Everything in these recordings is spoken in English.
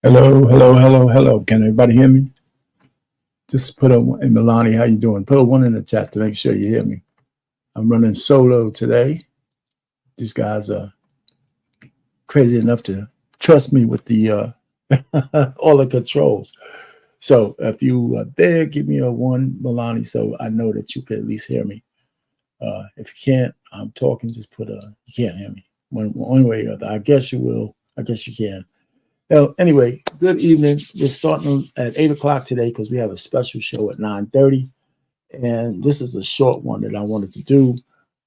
Hello, hello, hello, hello. Can everybody hear me? Just put a and Milani, how you doing? Put a one in the chat to make sure you hear me. I'm running solo today. These guys are crazy enough to trust me with the all the controls. So if you are there, give me a one, Milani, so I know that you can at least hear me. If you can't, I'm talking. Just put a you can't hear me one way or the other. I guess you will. I guess you can. Well, anyway, good evening. We're starting at 8 o'clock today because we have a special show at 9:30. And this is a short one that I wanted to do.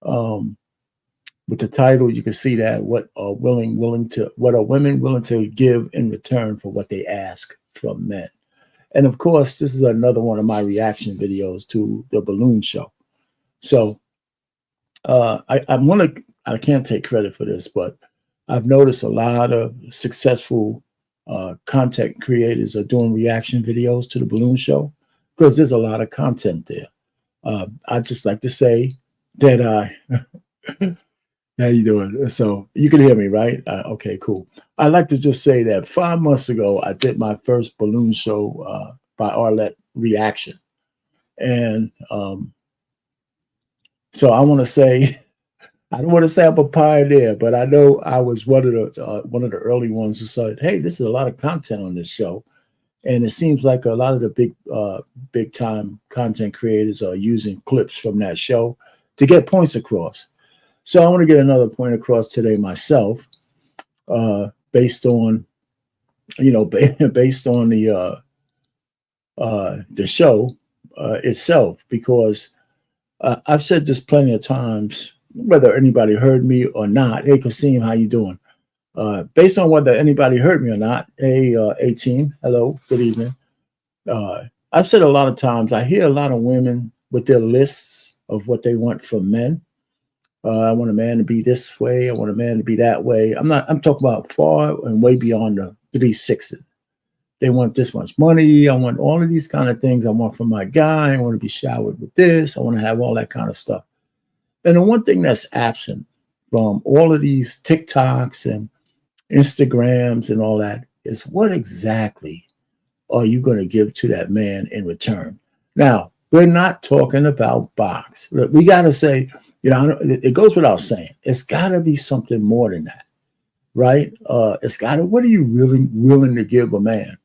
Um, with the title, you can see that what are what are women willing to give in return for what they ask from men. And of course, this is another one of my reaction videos to the balloon show. So I can't take credit for this, but I've noticed a lot of successful content creators are doing reaction videos to the balloon show because there's a lot of content there. I just like to say that how you doing? So you can hear me, right? Okay, cool. I like to just say that 5 months ago, I did my first balloon show by Arlette Reaction. And so I want to say, I don't want to say I'm a pioneer, but I know I was one of the early ones who said, "Hey, this is a lot of content on this show," and it seems like a lot of the big time content creators are using clips from that show to get points across. So I want to get another point across today myself, based on based on the show itself, because I've said this plenty of times, whether anybody heard me or not. Hey, Kasim, how you doing? Based on whether anybody heard me or not, hey, A-Team, hello, good evening. I've said a lot of times, I hear a lot of women with their lists of what they want from men. I want a man to be this way. I want a man to be that way. I'm talking about far and way beyond the 3 6s. They want this much money. I want all of these kind of things I want from my guy. I want to be showered with this. I want to have all that kind of stuff. And the one thing that's absent from all of these TikToks and Instagrams and all that is what exactly are you going to give to that man in return? Now, we're not talking about box. We got to say, it goes without saying, it's got to be something more than that, right? What are you really willing to give a man?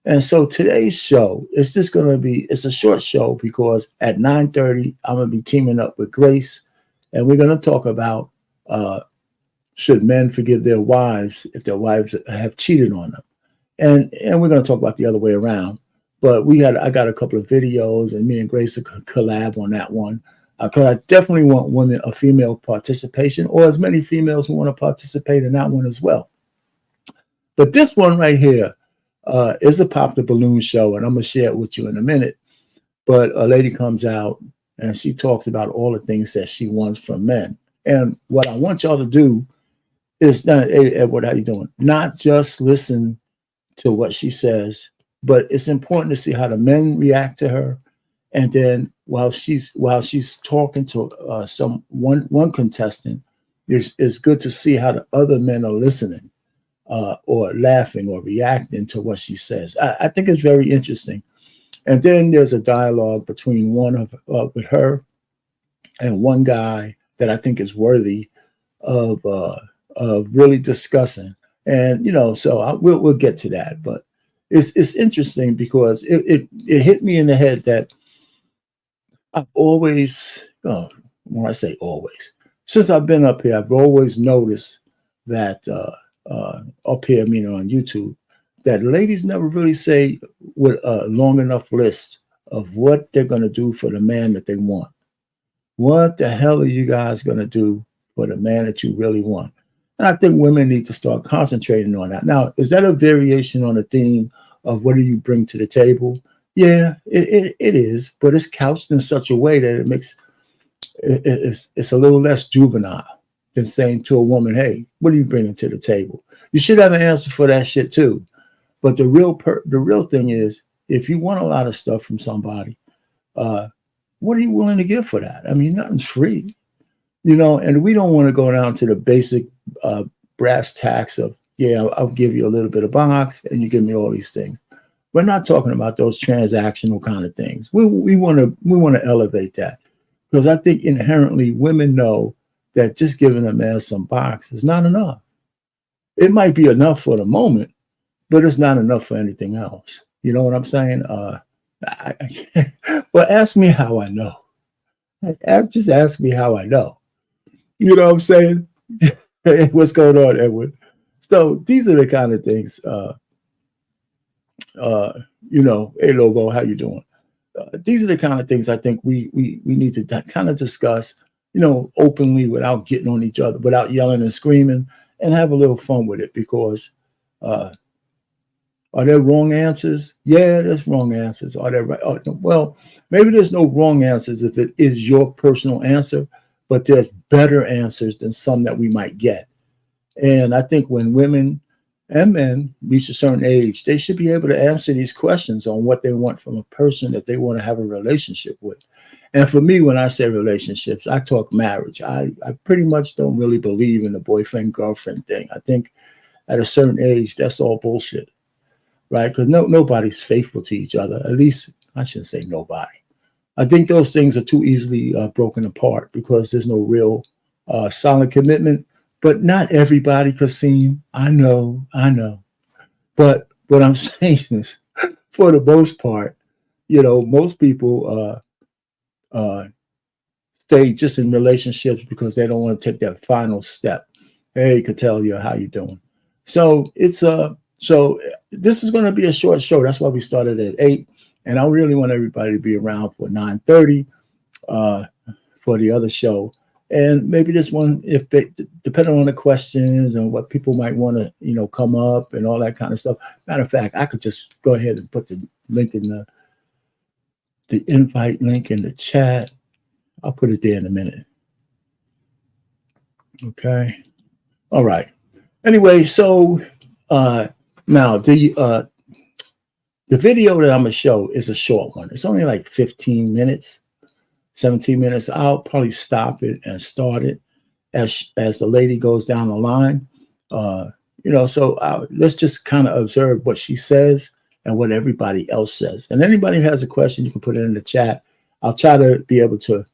And so today's show is just going to be, it's a short show because at 9:30, I'm going to be teaming up with Grace, and we're going to talk about should men forgive their wives if their wives have cheated on them. And we're going to talk about the other way around. But I got a couple of videos, and me and Grace will collab on that one. Because I definitely want a female participation, or as many females who want to participate in that one as well. But this one right here is a Pop the Balloon show, and I'm going to share it with you in a minute. But a lady comes out, and she talks about all the things that she wants from men. And what I want y'all to do is not, hey, Edward, how you doing? Not just listen to what she says, but it's important to see how the men react to her. And then while she's talking to one contestant, it's good to see how the other men are listening or laughing or reacting to what she says. I think it's very interesting. And then there's a dialogue between with her and one guy that I think is worthy of really discussing. And so we'll get to that. But it's interesting because it hit me in the head that I've always, when I say always, since I've been up here, I've always noticed that up here, on YouTube, that ladies never really say with a long enough list of what they're going to do for the man that they want. What the hell are you guys going to do for the man that you really want? And I think women need to start concentrating on that. Now, is that a variation on the theme of what do you bring to the table? Yeah, it is, but it's couched in such a way that it makes it's a little less juvenile than saying to a woman, "Hey, what are you bringing to the table?" You should have an answer for that shit too. But the real thing is, if you want a lot of stuff from somebody, what are you willing to give for that? I mean, nothing's free, and we don't want to go down to the basic brass tacks of yeah, I'll give you a little bit of box and you give me all these things. We're not talking about those transactional kind of things. We want to elevate that, because I think inherently women know that just giving a man some box is not enough. It might be enough for the moment, but it's not enough for anything else. You know what I'm saying? Well, ask me how I know. Just ask me how I know. You know what I'm saying? What's going on, Edward? So these are the kind of things. Hey Lobo, how you doing? These are the kind of things I think we need to kind of discuss, openly, without getting on each other, without yelling and screaming, and have a little fun with it. Because are there wrong answers? Yeah, there's wrong answers. Are there right? Oh, no. Well, maybe there's no wrong answers if it is your personal answer, but there's better answers than some that we might get. And I think when women and men reach a certain age, they should be able to answer these questions on what they want from a person that they want to have a relationship with. And for me, when I say relationships, I talk marriage. I pretty much don't really believe in the boyfriend-girlfriend thing. I think at a certain age, that's all bullshit, right? Because nobody's faithful to each other. At least I shouldn't say nobody. I think those things are too easily broken apart because there's no real solid commitment. But not everybody, Kasim. I know. But what I'm saying is, for the most part, most people stay just in relationships because they don't want to take that final step. Hey, Catellia, how you doing? So so this is going to be a short show. That's why we started at 8, and I really want everybody to be around for 9:30 for the other show. And maybe this one, depending on the questions and what people might want to, come up and all that kind of stuff. Matter of fact, I could just go ahead and put the link in the invite link in the chat. I'll put it there in a minute. Okay. All right. Anyway, so now the video that I'm gonna show is a short one. It's only like 15 minutes. 17 minutes. I'll probably stop it and start it as the lady goes down the line. So let's just kind of observe what she says and what everybody else says. And anybody who has a question, you can put it in the chat. I'll try to be able to,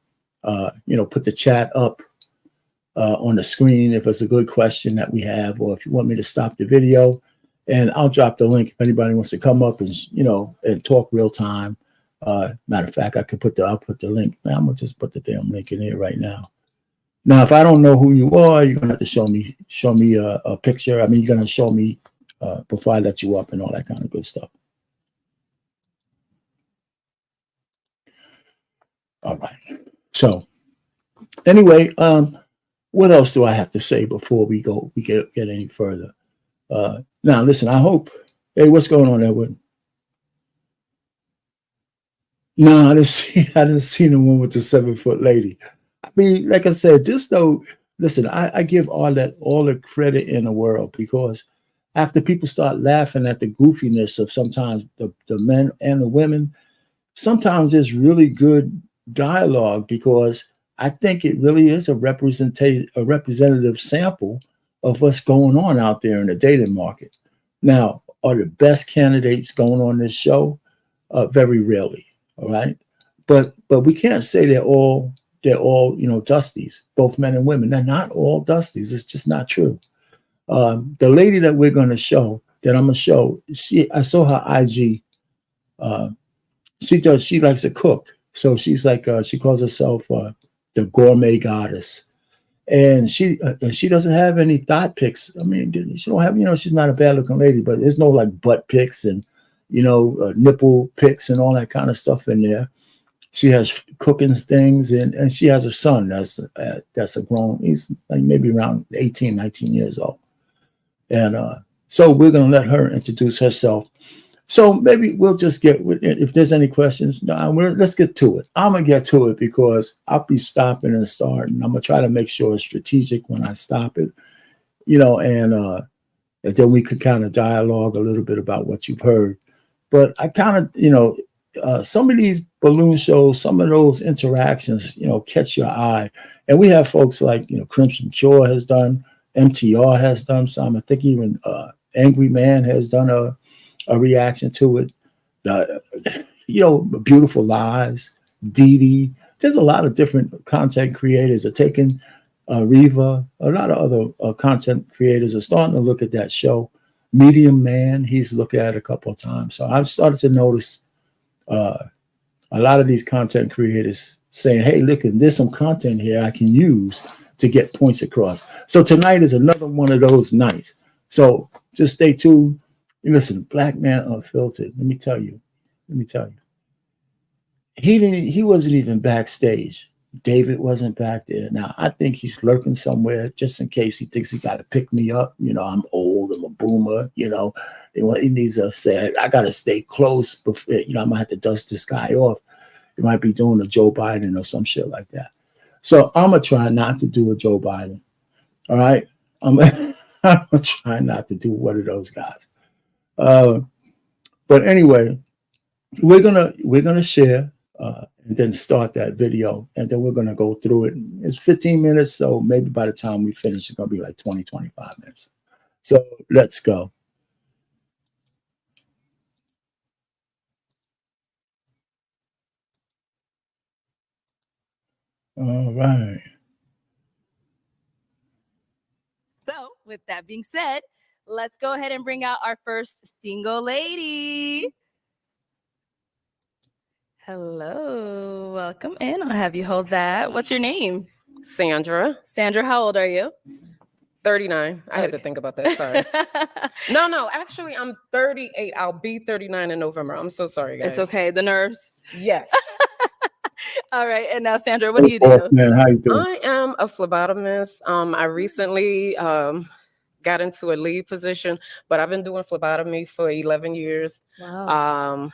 put the chat up on the screen if it's a good question that we have, or if you want me to stop the video. And I'll drop the link if anybody wants to come up and, and talk real time. Matter of fact, I'll put the link. Now I'm gonna just put the damn link in here right now. Now, if I don't know who you are, you're gonna have to show me a picture. I mean, you're gonna show me before I let you up and all that kind of good stuff. All right. So anyway, what else do I have to say before we get any further? Now, listen. I hope. Hey, what's going on, Edward? No, I didn't see the one with the 7-foot lady. I mean, like I said, just though, listen, I give all the credit in the world, because after people start laughing at the goofiness of sometimes the men and the women, sometimes there's really good dialogue, because I think it really is a representative sample of what's going on out there in the dating market. Now, are the best candidates going on this show? Very rarely. All right. But we can't say they're all dusties, both men and women. They're not all dusties. It's just not true. The lady that I'm going to show, I saw her IG. She likes to cook. So she's like, she calls herself the gourmet goddess. And she doesn't have any thought pics. I mean, she don't have, she's not a bad looking lady, but there's no like butt pics and nipple pics and all that kind of stuff in there. She has cooking things, and she has a son that's a grown. He's like maybe around 18, 19 years old. And so we're going to let her introduce herself. So maybe we'll just if there's any questions, let's get to it. I'm going to get to it because I'll be stopping and starting. I'm going to try to make sure it's strategic when I stop it, and then we could kind of dialogue a little bit about what you've heard. But I kind of, some of these balloon shows, some of those interactions, catch your eye. And we have folks like, Crimson Cure has done, MTR has done some. I think even Angry Man has done a reaction to it. Uh, Beautiful Lies, Dee. There's a lot of different content creators are taking Reva. A lot of other content creators are starting to look at that show. Medium Man, he's looked at it a couple of times. So I've started to notice uh, a lot of these content creators saying, hey, look, there's some content here I can use to get points across. So tonight is another one of those nights. So just stay tuned. Listen, Black Man Unfiltered. Let me tell you. He wasn't even backstage. David wasn't back there. Now I think he's lurking somewhere just in case he thinks he got to pick me up. I'm old, I'm a boomer, he needs to say, I gotta stay close before, I'm gonna have to dust this guy off. He might be doing a Joe Biden or some shit like that. So I'm gonna try not to do a Joe Biden. All right. I'm gonna try not to do one of those guys. But anyway, we're gonna share and then start that video, and then we're gonna go through it. It's 15 minutes, so maybe by the time we finish, it's gonna be like 20, 25 minutes. So let's go. All right. So, with that being said, let's go ahead and bring out our first single lady. Hello, welcome in. I'll have you hold that. What's your name? Sandra. Sandra, how old are you? 39. I had to think about that. Sorry. No, actually, I'm 38. I'll be 39 in November. I'm so sorry, guys. It's okay. The nerves. Yes. All right. And now, Sandra, what do you do? Man, how you doing? I am a phlebotomist. I recently got into a lead position, but I've been doing phlebotomy for 11 years. Wow.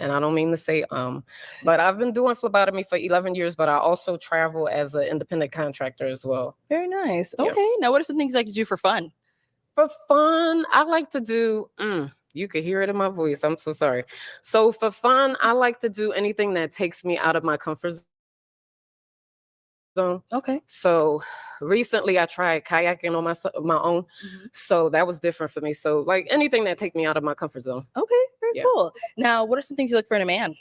And I don't mean to say but I've been doing phlebotomy for 11 years, but I also travel as an independent contractor as well. Very nice. Yeah. Okay. Now, what are some things you like to do for fun? For fun, I like to do, you can hear it in my voice. I'm so sorry. So for fun, I like to do anything that takes me out of my comfort zone. Okay. So recently I tried kayaking on my own. Mm-hmm. So that was different for me. So like anything that take me out of my comfort zone. Okay. Very cool. Now, what are some things you look for in a man?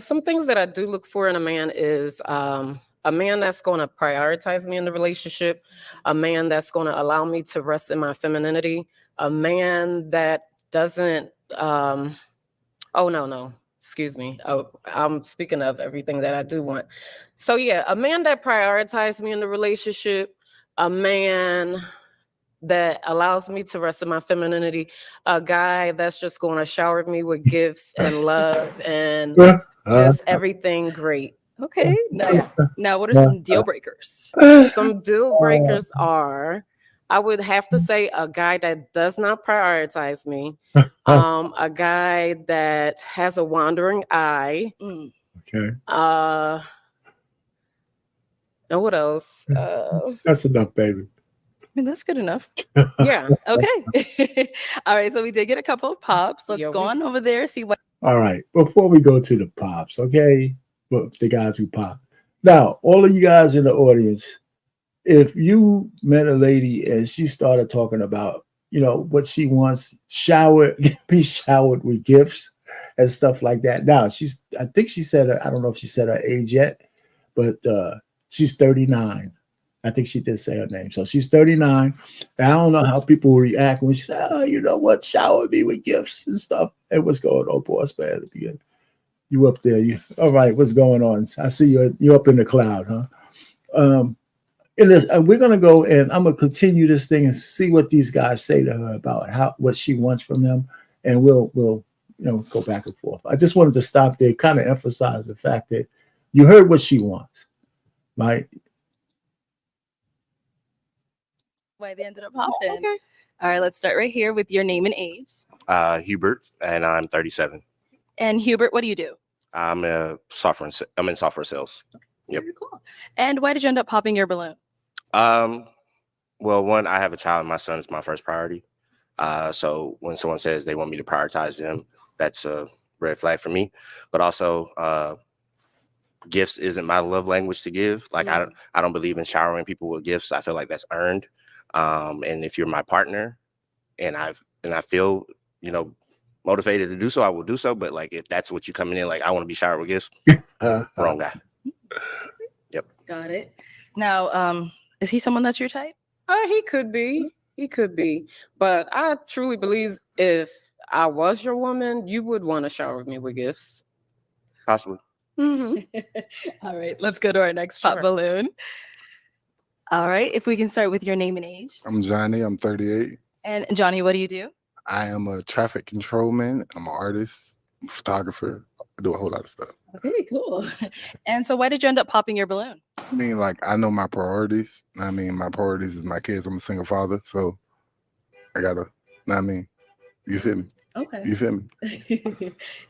Some things that I do look for in a man is a man that's going to prioritize me in the relationship, a man that's going to allow me to rest in my femininity, a man that doesn't, excuse me. Oh, I'm speaking of everything that I do want. So yeah, a man that prioritizes me in the relationship, a man that allows me to rest in my femininity, a guy that's just going to shower me with gifts and love and just everything great. Okay, nice. Now, what are some deal breakers? Some deal breakers are, I would have to say, a guy that does not prioritize me, a guy that has a wandering eye. Okay. And what else? That's enough, baby. I mean, that's good enough. Yeah. Okay. All right. So we did get a couple of pops. Let's go on over there, see what. All right. Before we go to the pops, okay? Well, the guys who pop. Now, all of you guys in the audience, if you met a lady and she started talking about, what she wants, be showered with gifts and stuff like that. Now, I think she said, I don't know if she said her age yet, but she's 39. I think she did say her name. So she's 39. And I don't know how people react when she said, oh, you know what? Shower me with gifts and stuff. Hey, what's going on, boss man? You up there. All right, what's going on? I see you're up in the cloud, huh? We're going to go and I'm going to continue this thing and see what these guys say to her about what she wants from them. And we'll go back and forth. I just wanted to stop there, kind of emphasize the fact that you heard what she wants, right? Why they ended up popping. Okay. All right, let's start right here with your name and age. Hubert, and I'm 37. And Hubert, what do you do? I'm in software sales. Okay. Yep. Very cool. And why did you end up popping your balloon? Well, one, I have a child. My son is my first priority. So when someone says they want me to prioritize them, that's a red flag for me. But also, gifts isn't my love language to give. Like I don't believe in showering people with gifts. I feel like that's earned. And if you're my partner and I feel, you know, motivated to do so, I will do so. But like, if that's what you coming in, like, I want to be showered with gifts, wrong guy. Yep. Got it. Now, is he someone that's your type? He could be. He could be. But I truly believe if I was your woman, you would want to shower me with gifts. Possibly. Mm-hmm. All right, let's go to our next pop balloon. All right, if we can start with your name and age. I'm Johnny. I'm 38. And Johnny, what do you do? I am a traffic controlman. I'm an artist, photographer. I do a whole lot of stuff. Okay, cool. And so why did you end up popping your balloon? I mean, like, I know my priorities. I mean, my priorities is my kids. I'm a single father, so I gotta, I mean, you feel me? Okay. You feel me?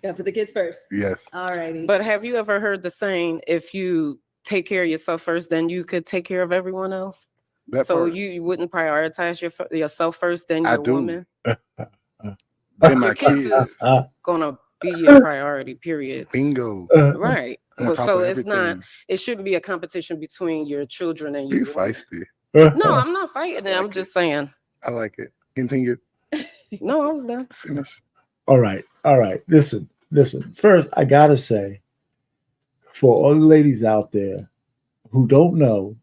Yeah, put the kids first. Yes. All righty. But have you ever heard the saying, if you take care of yourself first, then you could take care of everyone else? That So part, you wouldn't prioritize yourself first, then I your do. woman? then my Your kids kids, is gonna be your priority, period. bingo. Right. On Well, top so of it's not, everything. it shouldn't be a competition between your children and You you. feisty. No, I'm not fighting it. I'm like just saying. I like it. Continue. No, I was done. Finish. All right. Listen. First, I gotta say, for all the ladies out there who don't know,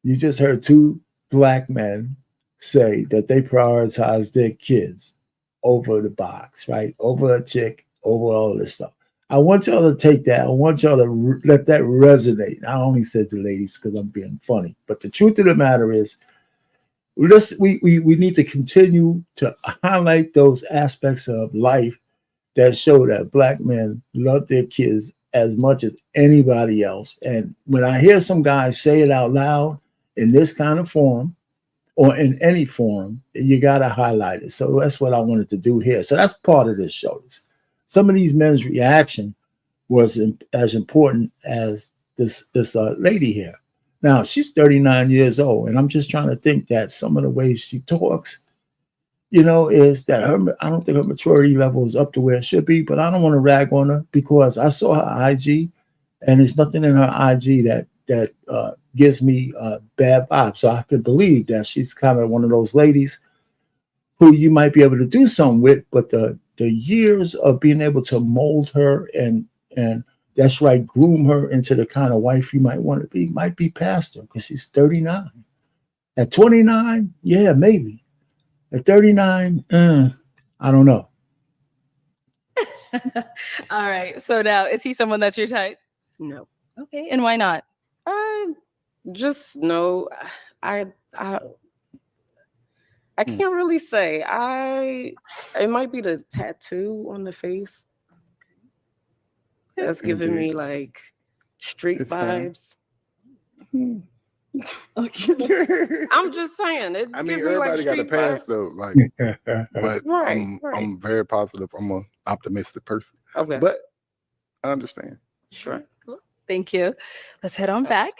you just heard two black men say that they prioritize their kids over the box, right? Over a chick, over all this stuff. I want y'all to take that. I want y'all to let that resonate. I only said to ladies because I'm being funny, but the truth of the matter is, we need to continue to highlight those aspects of life that show that black men love their kids as much as anybody else. And when I hear some guys say it out loud in this kind of forum or in any forum, you got to highlight it. So that's what I wanted to do here. So that's part of this show. Some of these men's reaction was as important as this lady here. Now, she's 39 years old, and I'm just trying to think that some of the ways she talks, is that I don't think her maturity level is up to where it should be, but I don't want to rag on her because I saw her IG, and there's nothing in her IG that gives me bad vibes. So I could believe that she's kind of one of those ladies who you might be able to do something with, but the years of being able to mold her and that's right, groom her into the kind of wife you might want to be, might be past her because she's 39. At 29, yeah, maybe. At 39, I don't know. All right. So now, is he someone that's your type? No. Okay. And why not? I just know I can't really say. It might be the tattoo on the face. That's giving me like street It's fine. vibes. Okay. I'm just saying. I mean, everybody got a past though. Like, but Right, I'm very positive. I'm an optimistic person. Okay. But I understand. Sure. Cool. Thank you. Let's head on back.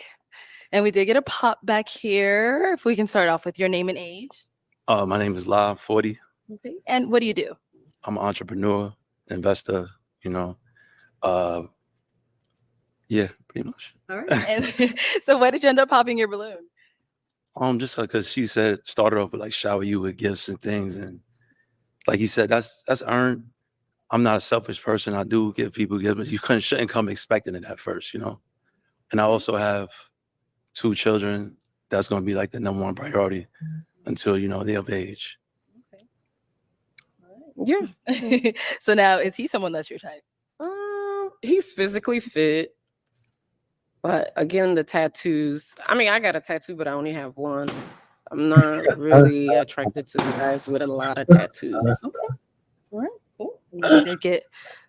And we did get a pop back here. If we can start off with your name and age. My name is La 40. Okay. And what do you do? I'm an entrepreneur, investor, yeah, pretty much. All right. And so why did you end up popping your balloon? Just because she said started off with like shower you with gifts and things, and like he said, that's earned. I'm not a selfish person. I do give people gifts, but you shouldn't come expecting it at first, And I also have 2 children. That's going to be like the number one priority until they're of age. Yeah. So now, is he someone that's your type? He's physically fit. But again, the tattoos. I mean, I got a tattoo, but I only have one. I'm not really attracted to guys with a lot of tattoos. Okay. All right. Cool. We did get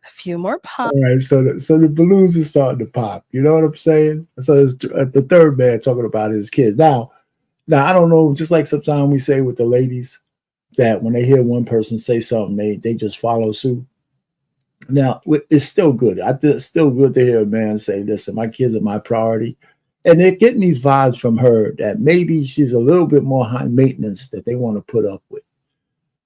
a few more pops. All right, so the balloons are starting to pop. You know what I'm saying? So it's the third man talking about his kids. Now I don't know. Just like sometimes we say with the ladies that when they hear one person say something, they just follow suit. Now it's still good. It's still good to hear a man say, "Listen, my kids are my priority," and they're getting these vibes from her that maybe she's a little bit more high maintenance that they want to put up with,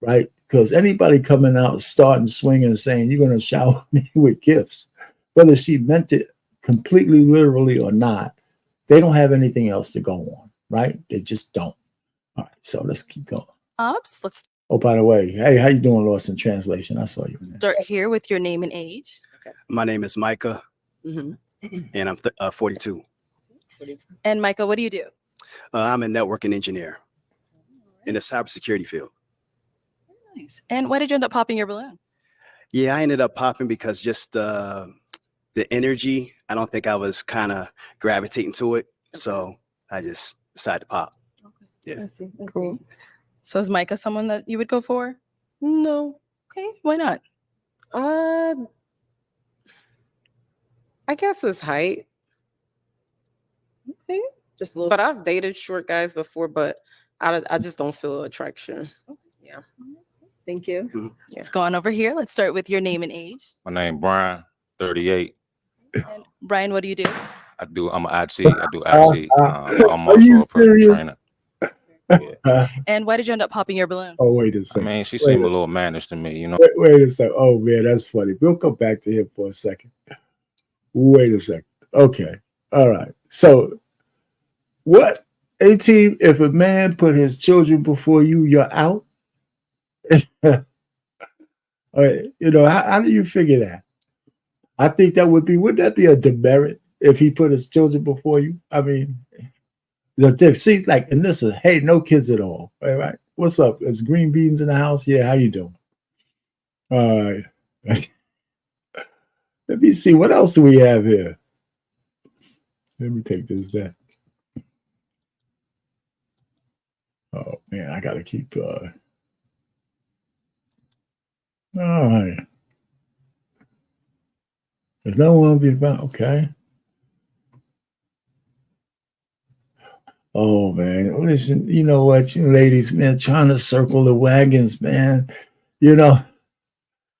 right? Because anybody coming out, starting swinging, and saying you're going to shower me with gifts, whether she meant it completely literally or not, they don't have anything else to go on, right? They just don't. All right, so let's keep going. Ops, let's Oh, by the way, hey, how you doing, Lost in Translation? I saw you in there. start here with your name and age. My name is Micah, Mm-hmm. and I'm 42. And Michael, what do you do? I'm a networking engineer in the cybersecurity field. Nice. And why did you end up popping your balloon? Yeah, I ended up popping because just the energy, I don't think I was kind of gravitating to it. So I just decided to pop. Yeah. I see. Cool. So is Micah someone that you would go for? No. Okay, why not? I guess it's height. Okay, just a little. But I've dated short guys before, but I just don't feel attraction. Yeah. Thank you. Mhm. Let's go on over here. Let's start with your name and age. My name Brian, 38. And Brian, what do you do? I'm an IT. I do IT. I'm Are you also a personal serious? trainer. And why did you end up popping your balloon? Oh, wait a I second. mean, she Wait seemed a- a little mannish to me, you know. Wait a second. Oh man, that's funny. We'll come back to him for a second. Wait a second. Okay. All right. So what, A-Team, if a man put his children before you, you're out? All right, you know, how do you figure that? I think wouldn't that be a demerit if he put his children before you? I mean, see, like, and listen, hey, no kids at all. All right. What's up? Is green beans in the house? Yeah, how you doing? All right. Let me see. What else do we have here? Let me take this down. Oh man, I gotta keep all right. There's no one to be found. Okay. Oh man, listen, you know what, you ladies, man, trying to circle the wagons, man. You know,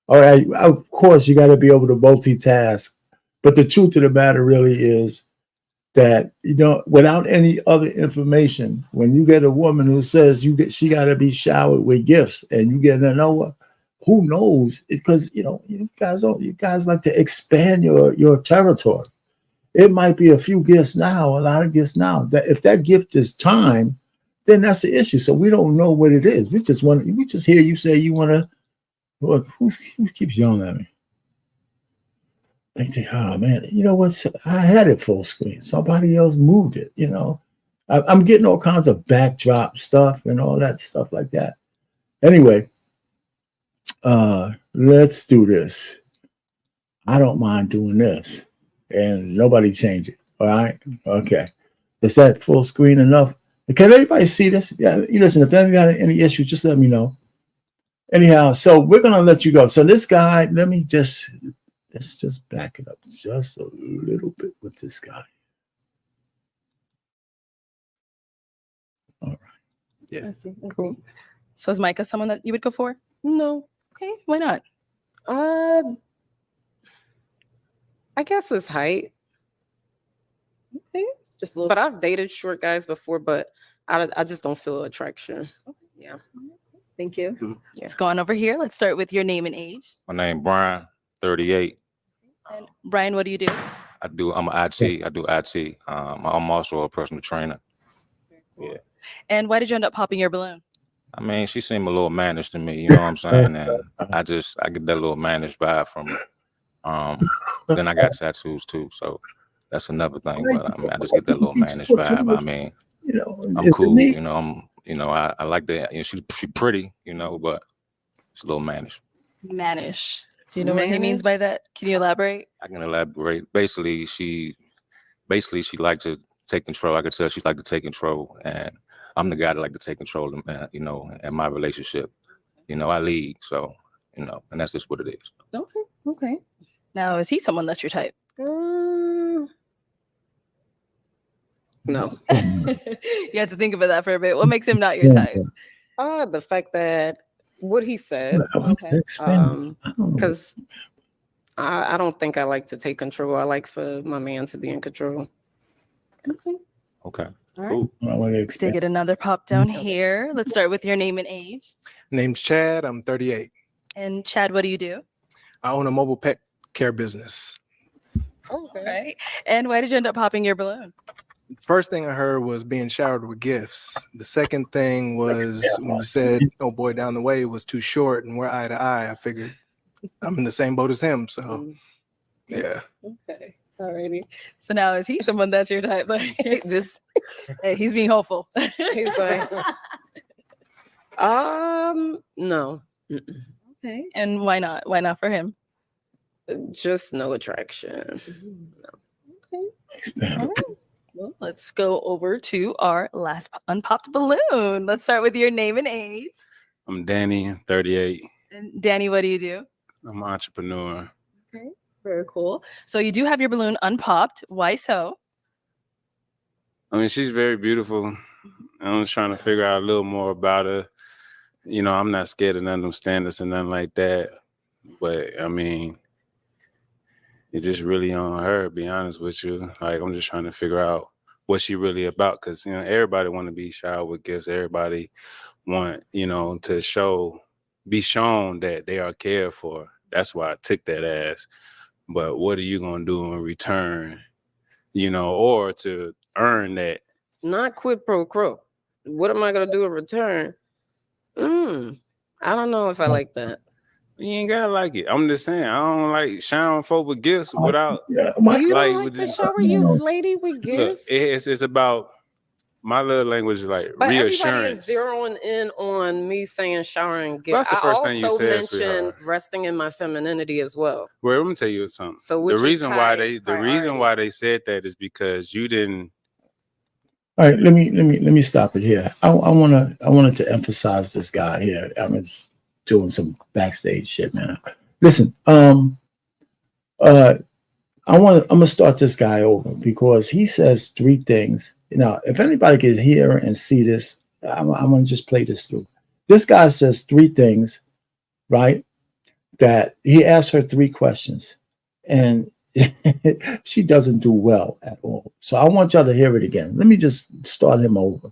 all right, of course you got to be able to multitask, but the truth of the matter really is that, you know, without any other information, when you get a woman who says she got to be showered with gifts, and you get to know what, who knows? Because you guys like to expand your territory. It might be a few gifts now, a lot of gifts now. That if that gift is time, then that's the issue. So we don't know what it is. We just hear you say you want to. Look, who keeps yelling at me? I think, oh man, you know what? I had it full screen. Somebody else moved it. You know, I'm getting all kinds of backdrop stuff and all that stuff like that. Anyway, let's do this. I don't mind doing this. And nobody change it. All right. Okay. Is that full screen enough? Can everybody see this? Yeah. You listen, if anybody got any issues, just let me know. Anyhow, so we're gonna let you go. So this guy, let's just back it up just a little bit with this guy. All right. Yeah. I see. Cool. So is Micah someone that you would go for? No. Okay, why not? I guess it's height. Okay, just a little. But I've dated short guys before, but I just don't feel attraction. Yeah. Thank you. Mhm. Let's go on over here. Let's start with your name and age. My name Brian, 38. And Brian, what do you do? I'm an IT. I do IT. I'm also a personal trainer. Yeah. And why did you end up popping your balloon? I mean, she seemed a little mannish to me, you know what I'm saying? And I get that little mannish vibe from her. Then I got tattoos too, so that's another thing. But I mean, I just get that little mannish vibe. I mean, I'm cool, you know. I like that. You know, she's pretty, you know, but it's a little mannish. Mannish. Do you know what he means by that? Can you elaborate? I can elaborate. Basically, she liked to take control. I could tell she liked to take control, and I'm the guy that like to take control of, you know, in my relationship. You know, I lead, so you know, and that's just what it is. Okay. Okay. Now, is he someone that's your type? No. You had to think about that for a bit. What makes him not your type? The fact that what he said. Okay. Because I don't think I like to take control. I like for my man to be in control. Okay. Okay. All right. Cool. Let's get another pop down here. Let's start with your name and age. Name's Chad. I'm 38. And Chad, what do you do? I own a mobile pet care business. Okay. Right. And why did you end up popping your balloon? The first thing I heard was being showered with gifts. The second thing was when you said, "Oh boy, down the way" was too short, and we're eye to eye. I figured I'm in the same boat as him. So yeah. Okay. Alrighty. So now is he someone that's your type? Like, Just hey, he's being hopeful. he's like, no. Mm-mm. Okay. And why not? Why not for him? Just no attraction. Okay. All right. Well, let's go over to our last unpopped balloon. Let's start with your name and age. I'm Danny, 38. And Danny, what do you do? I'm an entrepreneur. Okay. Very cool. So you do have your balloon unpopped. Why so? I mean, she's very beautiful. I'm just trying to figure out a little more about her. You know, I'm not scared of none of them standards and nothing like that. But I mean, it's just really on her, to be honest with you. Like, I'm just trying to figure out what she really about. Because, you know, everybody want to be showered with gifts. Everybody want, you know, to be shown that they are cared for. That's why I took that as. But what are you going to do in return, you know, or to earn that? Not quid pro quo. What am I going to do in return? I don't know if I like that. You ain't gotta like it. I'm just saying, I don't like showering folk with gifts without. You don't like with to this- shower you lady with Look, gifts? it's about my little language is like But everybody is reassurance. zeroing in on me saying showering gifts. That's the first I thing you also said, mentioned sweetheart. resting in my femininity as well. Well, let me tell you something. So the which is reason why high the reason priority? why they said that is because you didn't. All right, let me stop it here. I wanted to emphasize this guy here. I'm just doing some backstage shit, man. Listen, I'm gonna start this guy over because he says three things. You know, if anybody can hear and see this, I'm gonna just play this through. This guy says three things, right? That he asked her three questions, and she doesn't do well at all. So I want y'all to hear it again. Let me just start him over.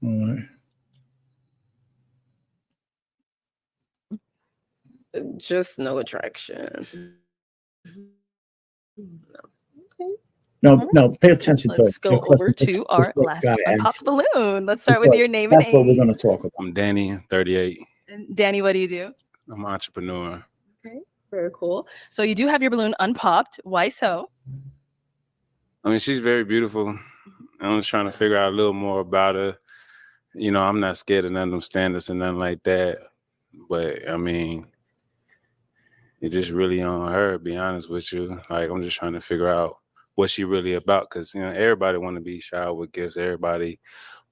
All right. Just no attraction. No, pay attention to it. Let's go over to our last unpopped balloon. Let's start with your name and That's what we're going age. to talk about. I'm Danny, 38. And Danny, what do you do? I'm an entrepreneur. Okay, very cool. So you do have your balloon unpopped. Why so? I mean, she's very beautiful. I'm just trying to figure out a little more about her. You know, I'm not scared of none of them standards and nothing like that. But I mean, it's just really on her, to be honest with you. Like, I'm just trying to figure out what she really about. Because, you know, everybody want to be showered with gifts. Everybody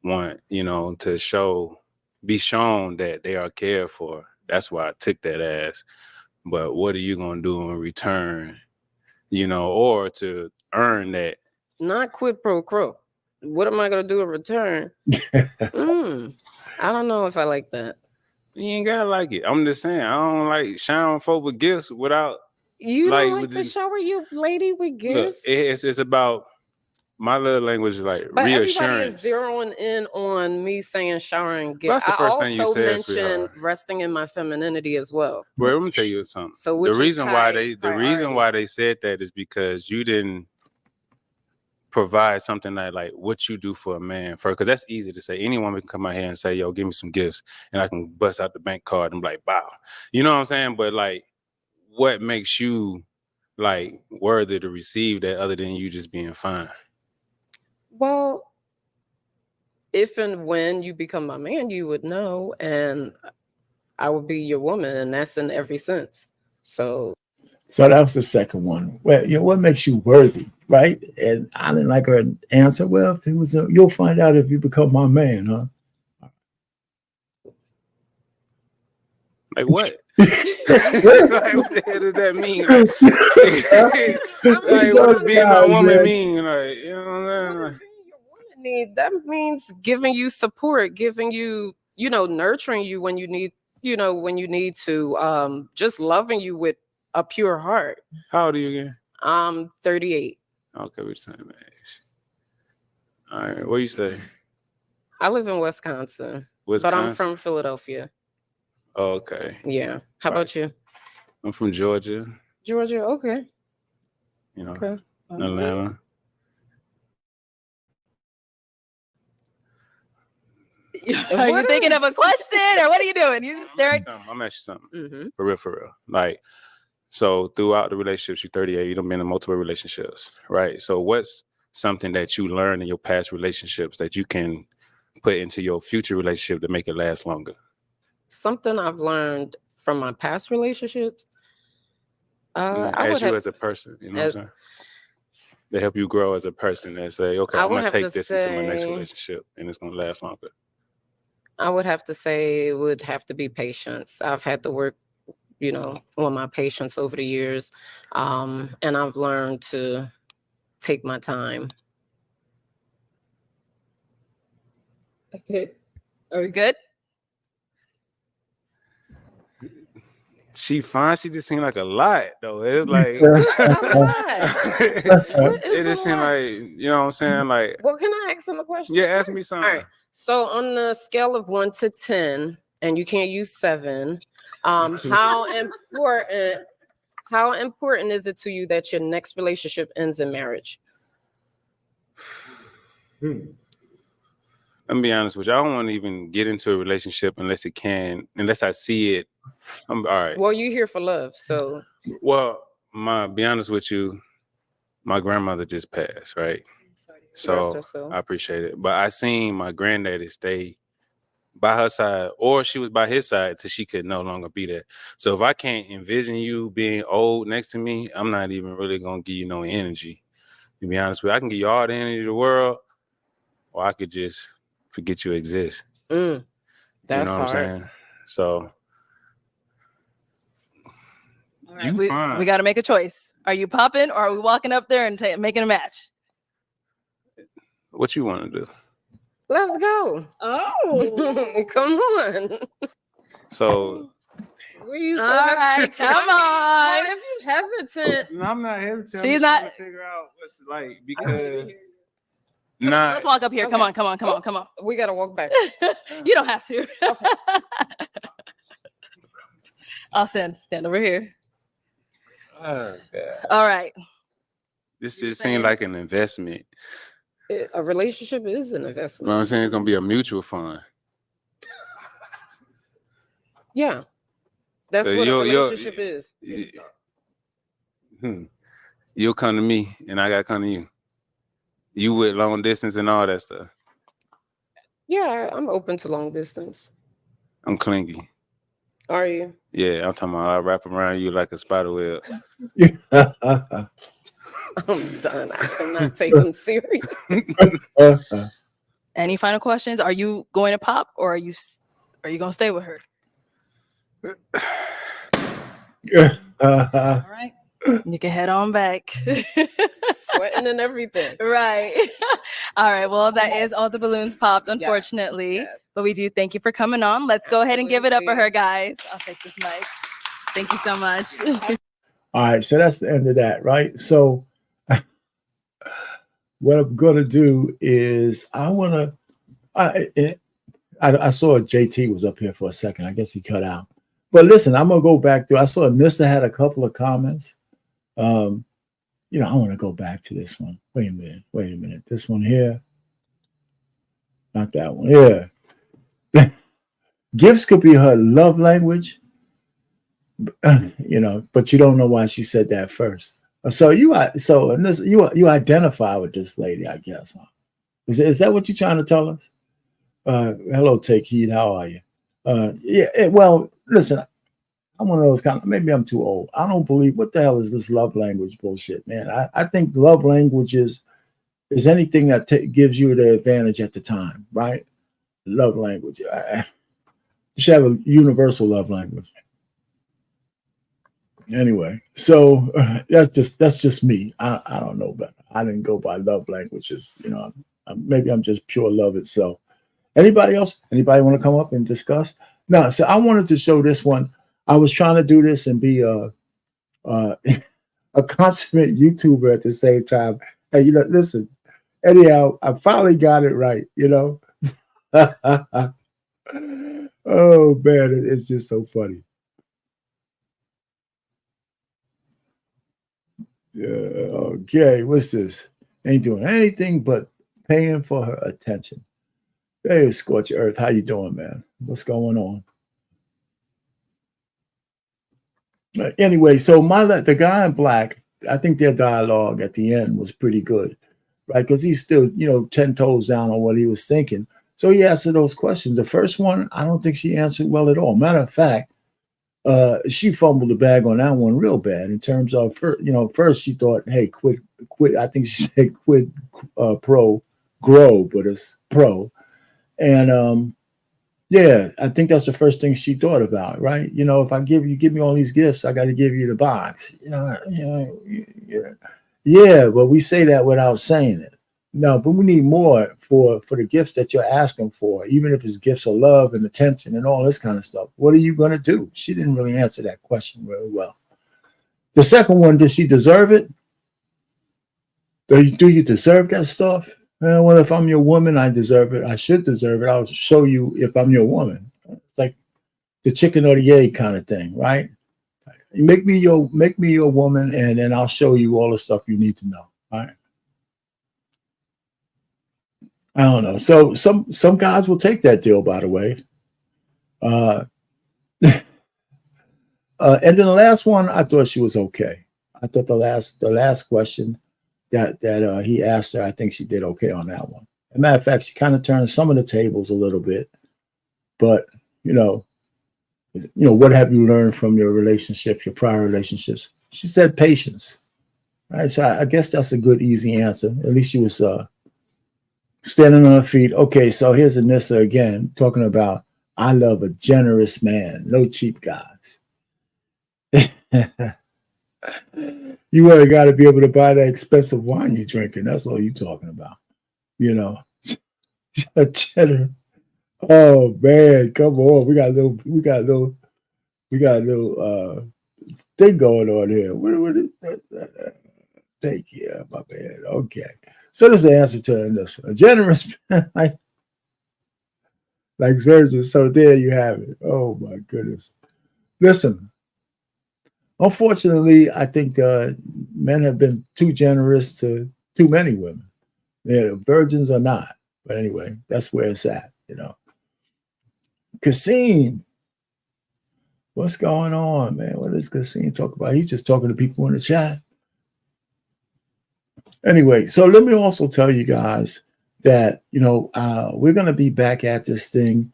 want, you know, to be shown that they are cared for. That's why I took that as. But what are you going to do in return, you know, or to earn that? Not quid pro quo. What am I going to do in return? I don't know if I like that. You ain't gotta like it. I'm just saying, I don't like showering folk with gifts without. You like, don't like to shower you lady with Look, gifts? it's about my little language is like But everybody is reassurance. zeroing in on me saying showering gifts. That's the first thing you also said, mentioned sweetheart. resting in my femininity as well. Well, let me tell you something. So the which is reason high the reason why they said that is because you didn't provide something like what you do for a man first, because that's easy to say. Any woman can come out here and say, yo, give me some gifts, and I can bust out the bank card and be like, wow. You know what I'm saying? But like, what makes you like worthy to receive that other than you just being fine? Well, if and when you become my man, you would know, and I would be your woman, and that's in every sense. So that was the second one. Well, you know, what makes you worthy, right? And I didn't like her answer. Well, if it was you'll find out if you become my man, huh? Like what? Like, what the hell does that mean? Like, what does being my woman mean? Like, you know what I'm saying? that means giving you support, giving you, you know, nurturing you when you need, you know, when you need to, just loving you with a pure heart. How old are you again? I'm 38. Okay, we're the same age. All right, where you stay? I live in Wisconsin, but I'm from Philadelphia. Oh, okay. Yeah. How about you? I'm from Georgia. Georgia, okay. You know, Okay. Atlanta. Are you thinking of a question or what are you doing? You're just staring. I'm asking something. Mm-hmm. For real. Like, so throughout the relationships, you're 38, you've been in multiple relationships, right? So what's something that you learned in your past relationships that you can put into your future relationship to make it last longer? Something I've learned from my past relationships. As you as a person, you know what I'm saying? They help you grow as a person and say, okay, I'm gonna take this into my next relationship and it's gonna last longer. I would have to say it would have to be patience. I've had to work, on my patience over the years. And I've learned to take my time. Okay. Are we good? She fine. She just seemed like a lot, though. It was like it just seemed like, you know what I'm saying? Like, well, can I ask him a question? Yeah, ask me something. All right. So on the scale of 1 to 10, and you can't use 7, how important is it to you that your next relationship ends in marriage? Let me be honest with you. I don't want to even get into a relationship unless I see it. I'm all right. Well, you're here for love, so. Well, be honest with you, my grandmother just passed, right? So I appreciate it. But I seen my granddaddy stay by her side, or she was by his side till she could no longer be there. So if I can't envision you being old next to me, I'm not even really gonna give you no energy. To be honest with you, I can give you all the energy in the world, or I could just forget you exist. That's you know what hard. I'm saying? So All right, we got to make a choice. Are you popping or are we walking up there and making a match? What you want to do? Let's go. Oh, come on. So, All right, come on. If you're hesitant. No, I'm not hesitant. She's not. Trying to figure out what's like because. Let's walk up here. Okay. Come on. We got to walk back. You don't have to. Okay. I'll stand over here. Oh, God. All right. This just seemed like an investment. A relationship is an investment. You know what I'm saying? It's going to be a mutual fund. Yeah. That's what a relationship is. You'll come to me and I got to come to you. You with long distance and all that stuff. Yeah, I'm open to long distance. I'm clingy. Are you? Yeah, I'm talking about I wrap around you like a spider web. I'm done. I cannot take them serious. Any final questions? Are you going to pop or are you going to stay with her? All right. You can head on back. Sweating and everything. Right. All right. Well, that is all the balloons popped, unfortunately. Yes. But we do thank you for coming on. Let's go ahead and give it up for her, guys. I'll take this mic. Thank you so much. All right. So that's the end of that, right? So what I'm going to do is I saw JT was up here for a second. I guess he cut out. But listen, I'm going to go back through. I saw Nissa had a couple of comments. I want to go back to this one. Wait a minute. This one here. Not that one. Yeah. Gifts could be her love language, but you don't know why she said that first. So you identify with this lady, I guess. Huh? Is that what you're trying to tell us? Hello, Take Heed. How are you? Well, listen, I'm one of those maybe I'm too old. I don't believe, what the hell is this love language bullshit, man? I think love language is anything that gives you the advantage at the time, right? Love language. You should have a universal love language. Anyway, so that's just me. I don't know better. I didn't go by love languages. Maybe I'm just pure love itself. Anybody else? Anybody want to come up and discuss? No. So I wanted to show this one. I was trying to do this and be a consummate YouTuber at the same time. And listen. Anyhow, I finally got it right. Oh man, it's just so funny. Okay, what's this? Ain't doing anything but paying for her attention. Hey, Scorch Earth, how you doing, man? What's going on? Anyway, so the guy in black, I think their dialogue at the end was pretty good, right? Because he's still, 10 toes down on what he was thinking. So he answered those questions. The first one, I don't think she answered well at all. Matter of fact, she fumbled the bag on that one real bad in terms of, first she thought, hey, quit. I think she said quit, pro, grow, but it's pro. And yeah, I think that's the first thing she thought about, right? If I give me all these gifts, I got to give you the box. Yeah, but we say that without saying it. No, but we need more for the gifts that you're asking for, even if it's gifts of love and attention and all this kind of stuff. What are you going to do? She didn't really answer that question very well. The second one, does she deserve it? Do you deserve that stuff? Well, if I'm your woman, I deserve it. I should deserve it. I'll show you if I'm your woman. It's like the chicken or the egg kind of thing, right? You make me your woman, and then I'll show you all the stuff you need to know. All right. I don't know. So some guys will take that deal, by the way. And then the last one, I thought she was okay. I thought the last question that he asked her, I think she did okay on that one. As a matter of fact, she kind of turned some of the tables a little bit. But what have you learned from your relationships, your prior relationships? She said patience. Right. So I guess that's a good, easy answer. At least she was standing on her feet. Okay, so here's Anissa again talking about, I love a generous man, no cheap guys. You really got to be able to buy that expensive wine you're drinking. That's all you're talking about. A generous. Oh man, come on. We got a little thing going on here. What is that? Thank you, my man. Okay. So this is the answer to this. A generous man like virgin. So there you have it. Oh my goodness. Listen, unfortunately, I think men have been too generous to too many women. Virgins are not. But anyway, that's where it's at, Kasim, what's going on, man? What does Kasim talk about? He's just talking to people in the chat. Anyway, so let me also tell you guys that, we're going to be back at this thing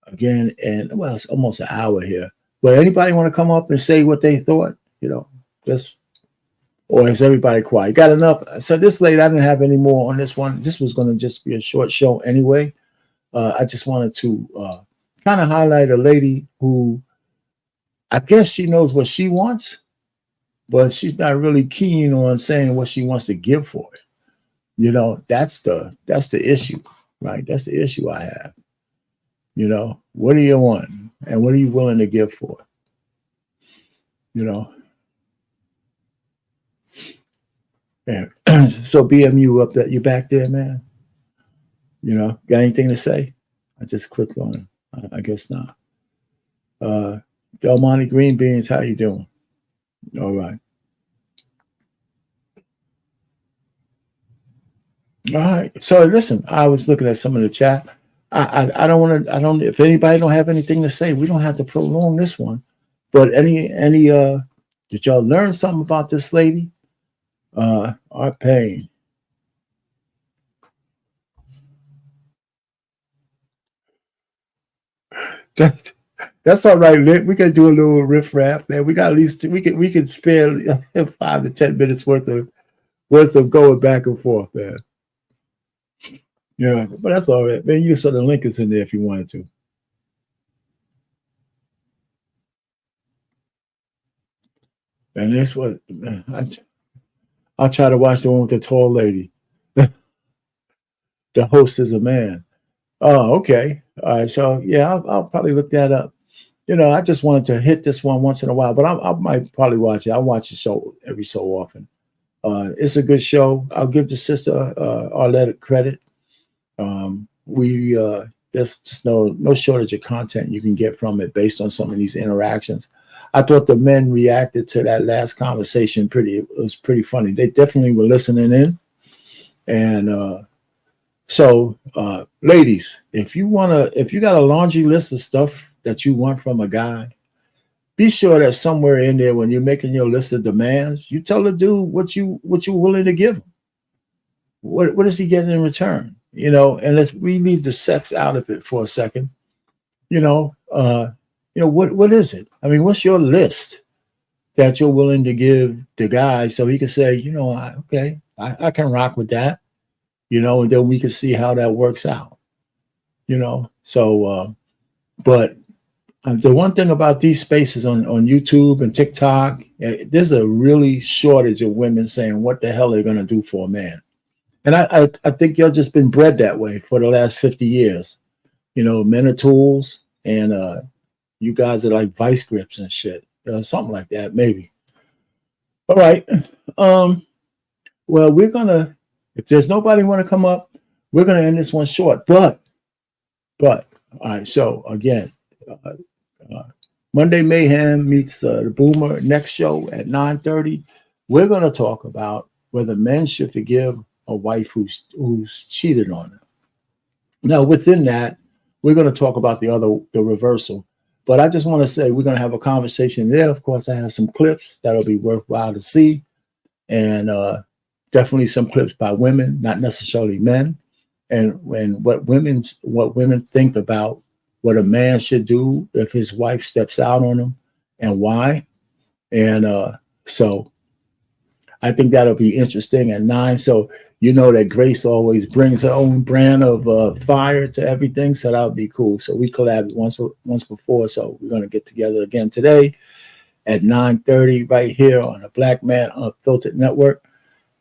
again. And well, it's almost an hour here. But anybody want to come up and say what they thought, or is everybody quiet? Got enough? So this late, I didn't have any more on this one. This was going to just be a short show anyway. I just wanted to kind of highlight a lady who I guess she knows what she wants, but she's not really keen on saying what she wants to give for it. That's the issue, right? That's the issue I have. What do you want? And what are you willing to give for it? Yeah. So BMU up there, you back there, man? Got anything to say? I just clicked on it. I guess not. Del Monte Green Beans, how you doing? All right. All right. So listen, I was looking at some of the chat. I don't want to. If anybody don't have anything to say, we don't have to prolong this one. But any did y'all learn something about this lady? Our Payne. That's all right, Lit. We can do a little riff rap, man. We got at least we can spare 5 to 10 minutes worth of going back and forth, man. Yeah, but that's all right, man. You can sort of link us in there if you wanted to. And that's what I'll try to watch the one with the tall lady. The host is a man. Oh, okay. All right. So yeah, I'll probably look that up. I just wanted to hit this one once in a while, but I might probably watch it. I watch the show every so often. It's a good show. I'll give the sister Arlette credit. We there's just no shortage of content you can get from it based on some of these interactions. I thought the men reacted to that last conversation it was pretty funny. They definitely were listening in. And so ladies, if you got a laundry list of stuff that you want from a guy, be sure that somewhere in there, when you're making your list of demands, you tell the dude what you're willing to give him. What is he getting in return? You know, and we leave the sex out of it for a second. What is it? I mean, what's your list that you're willing to give the guy so he can say, I can rock with that, and then we can see how that works out, So, but the one thing about these spaces on YouTube and TikTok, there's a really shortage of women saying what the hell they're going to do for a man. And I think y'all just been bred that way for the last 50 years. Men are tools, and you guys are like vice grips and shit. Something like that, maybe. All right. Well, if there's nobody want to come up, we're going to end this one short. But, all right. So again, Monday Mayhem meets the Boomer. Next show at 9:30. We're going to talk about whether men should forgive a wife who's cheated on them. Now, within that, we're going to talk about the reversal. But I just want to say we're going to have a conversation there. Of course, I have some clips that'll be worthwhile to see, and definitely some clips by women, not necessarily men, and what women think about what a man should do if his wife steps out on him and why. And so I think that'll be interesting at 9. So that Grace always brings her own brand of fire to everything. So that would be cool. So we collabed once before. So we're going to get together again today at 9:30 right here on the Black Man Unfiltered Network.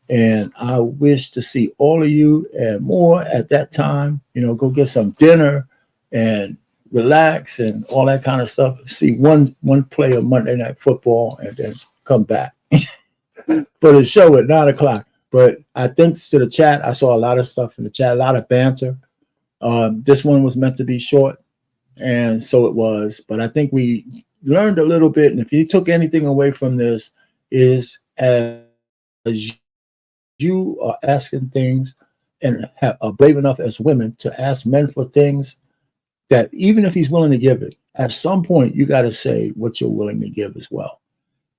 And I wish to see all of you and more at that time. Go get some dinner and relax and all that kind of stuff. See one play of Monday Night Football and then come back for the show at 9 o'clock. But thanks to the chat, I saw a lot of stuff in the chat, a lot of banter. This one was meant to be short, and so it was. But I think we learned a little bit. And if you took anything away from this, is as you are asking things and are brave enough as women to ask men for things that even if he's willing to give it, at some point you got to say what you're willing to give as well.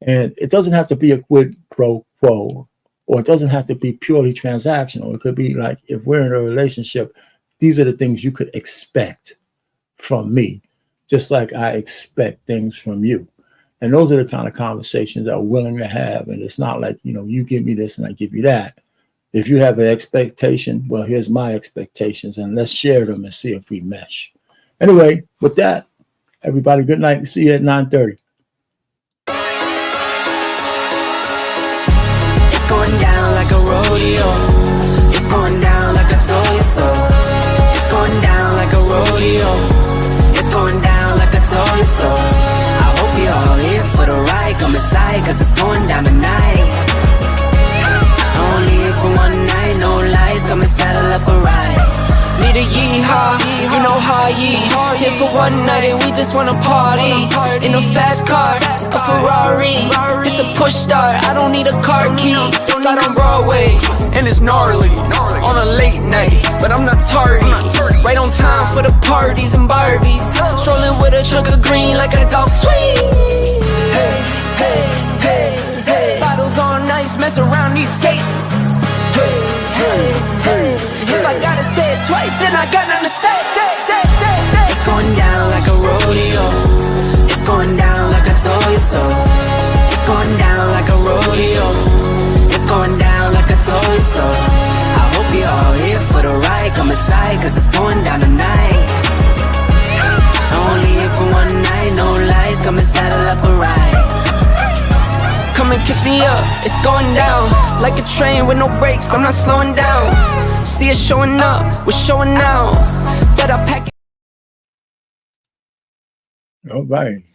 And it doesn't have to be a quid pro quo, or it doesn't have to be purely transactional. It could be like, if we're in a relationship, these are the things you could expect from me, just like I expect things from you. And those are the kind of conversations that we're willing to have. And it's not like, you give me this and I give you that. If you have an expectation, well, here's my expectations, and let's share them and see if we mesh. Anyway, with that, everybody, good night. See you at 9:30. Going down like a rodeo. It's going down like I told you so. It's going down like a rodeo. It's going down like I told you so. I hope you're all here for the ride. Come inside, cause it's going down tonight. Only here for one night, no lies. Come and saddle up a ride. Need a yeehaw, how ye. Here for one night and we just wanna party. In a fast car, a Ferrari. It's a push start, I don't need a car key. It's out on Broadway, and it's gnarly. On a late night, but I'm not tardy. Right on time for the parties and Barbies. Strolling with a chunk of green like a dog sweet. Hey, hey, hey, hey. Bottles on ice, mess around these skates. Hey, hey, hey. If I gotta say it twice, then I got nothing to say. It's going down like a rodeo. It's going down like I told you so. It's going down like a rodeo. It's going down like I told you so. I hope you're all here for the ride. Come inside, cause it's going down tonight. Only here for one night, no lies. Come and saddle up a ride. Come and kiss me up, it's going down. Like a train with no brakes, I'm not slowing down. See us showing up, we're showing out. But I pack it. All right.